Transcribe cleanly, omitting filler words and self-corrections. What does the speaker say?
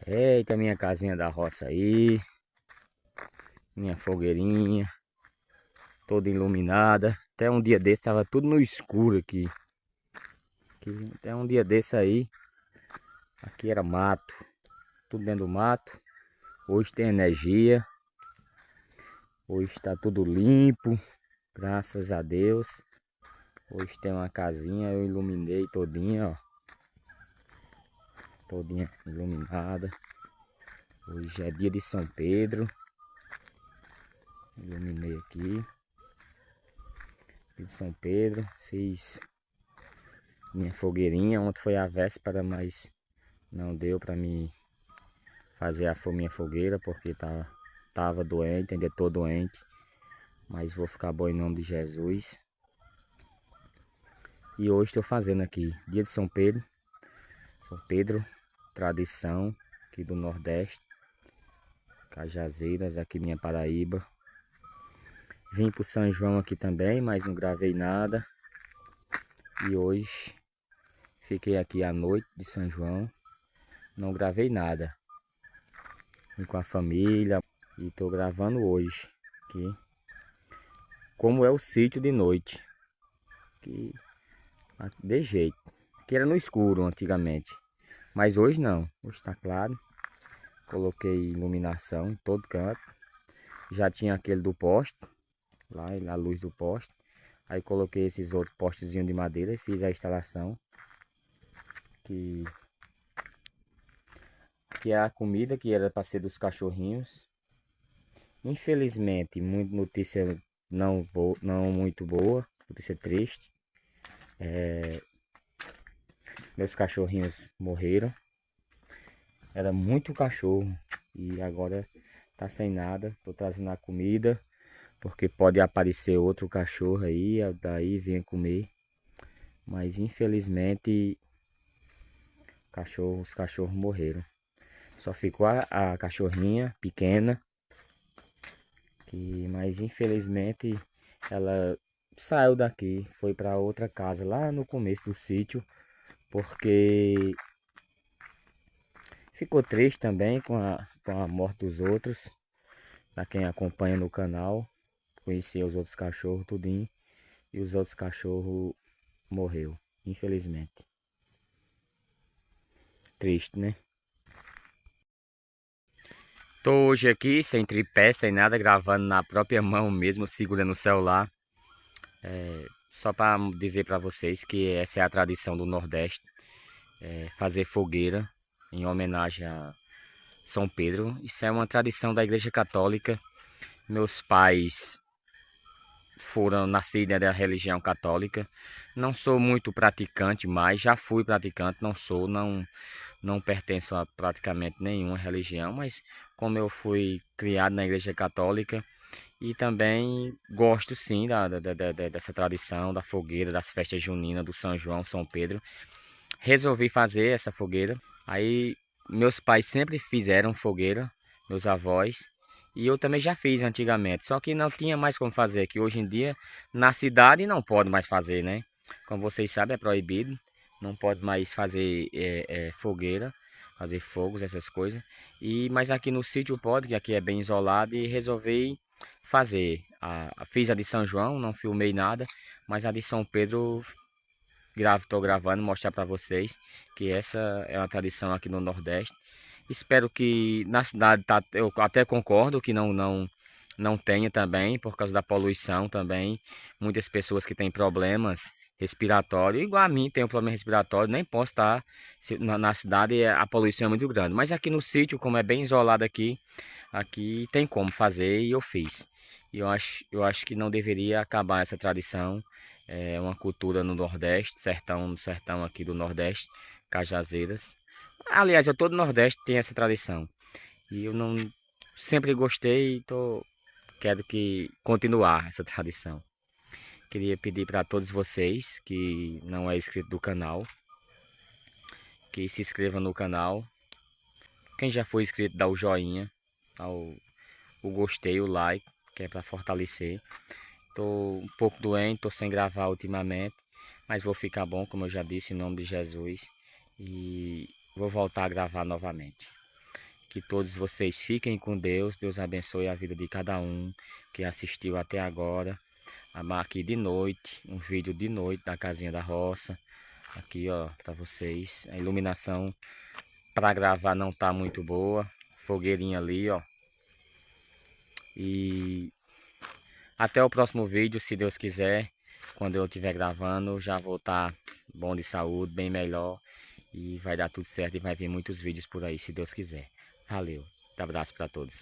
Eita, minha casinha da roça aí. Minha fogueirinha. Toda iluminada. Até um dia desse tava tudo no escuro aqui. Até um dia desse aí. Aqui era mato. Tudo dentro do mato. Hoje tem energia. Hoje está tudo limpo. Graças a Deus. Hoje tem uma casinha. Eu iluminei todinha, ó. Todinha iluminada. Hoje é dia de São Pedro. Iluminei aqui. Dia de São Pedro. Fiz minha fogueirinha. Ontem foi a véspera, mas não deu pra mim fazer a minha fogueira porque tava doente, ainda tô doente. Mas vou ficar bom em nome de Jesus. E hoje estou fazendo aqui, dia de São Pedro. São Pedro, tradição aqui do Nordeste. Cajazeiras, aqui minha Paraíba. Vim pro São João aqui também, mas não gravei nada. E hoje fiquei aqui à noite de São João. Não gravei nada. Vim com a família e tô gravando hoje aqui. Como é o sítio de noite. Que de jeito. Que era no escuro antigamente. Mas hoje não. Hoje tá claro. Coloquei iluminação em todo canto. Já tinha aquele do poste. Lá a luz do poste. Aí coloquei esses outros postezinhos de madeira e fiz a instalação. Que é a comida que era para ser dos cachorrinhos. Infelizmente, muita notícia não muito boa. Notícia triste. Meus cachorrinhos morreram. Era muito cachorro. E agora tá sem nada. Tô trazendo a comida. Porque pode aparecer outro cachorro aí. Daí vem comer. Mas infelizmente os cachorros morreram. Só ficou a cachorrinha pequena. Mas infelizmente ela saiu daqui. Foi para outra casa lá no começo do sítio. Porque ficou triste também com a morte dos outros. Para quem acompanha no canal. Conhecia os outros cachorros tudinho. E os outros cachorros morreu. Infelizmente. Triste, né? Tô hoje aqui sem tripé, sem nada, gravando na própria mão mesmo, segurando o celular. Só para dizer para vocês que essa é a tradição do Nordeste. Fazer fogueira em homenagem a São Pedro. Isso é uma tradição da Igreja Católica. Meus pais foram nascidos da religião católica. Não sou muito praticante, mas já fui praticante, não pertenço a praticamente nenhuma religião, mas como eu fui criado na Igreja Católica e também gosto sim dessa tradição da fogueira, das festas juninas, do São João, São Pedro, resolvi fazer essa fogueira. Aí meus pais sempre fizeram fogueira, meus avós, e eu também já fiz antigamente, só que não tinha mais como fazer, que hoje em dia na cidade não pode mais fazer, né? Como vocês sabem, é proibido, não pode mais fazer fogueira, fazer fogos, essas coisas. Mas aqui no sítio pode, que aqui é bem isolado, e resolvi fazer. Fiz a de São João, não filmei nada, mas a de São Pedro estou gravando, mostrar para vocês que essa é uma tradição aqui no Nordeste. Espero que na cidade, eu até concordo que não tenha também, por causa da poluição também. Muitas pessoas que têm problemas respiratórios, igual a mim, tem um problema respiratório, nem posso estar na cidade, a poluição é muito grande. Mas aqui no sítio, como é bem isolado aqui tem como fazer e eu fiz. E eu acho que não deveria acabar essa tradição. É uma cultura no Nordeste, sertão aqui do Nordeste, Cajazeiras. Aliás, todo o Nordeste tem essa tradição. E eu não sempre gostei e quero que continuar essa tradição. Queria pedir para todos vocês que não é inscrito do canal, que se inscreva no canal. Quem já foi inscrito, dá o joinha, dá o gostei, o like, que é para fortalecer. Tô um pouco doente, tô sem gravar ultimamente, mas vou ficar bom, como eu já disse, em nome de Jesus. E vou voltar a gravar novamente. Que todos vocês fiquem com Deus. Deus abençoe a vida de cada um que assistiu até agora. Aqui de noite, um vídeo de noite da casinha da roça. Aqui, ó, para vocês. A iluminação para gravar não tá muito boa. Fogueirinha ali, ó. E até o próximo vídeo, se Deus quiser. Quando eu estiver gravando, já vou estar bom de saúde, bem melhor. E vai dar tudo certo e vai vir muitos vídeos por aí, se Deus quiser. Valeu. Um abraço para todos.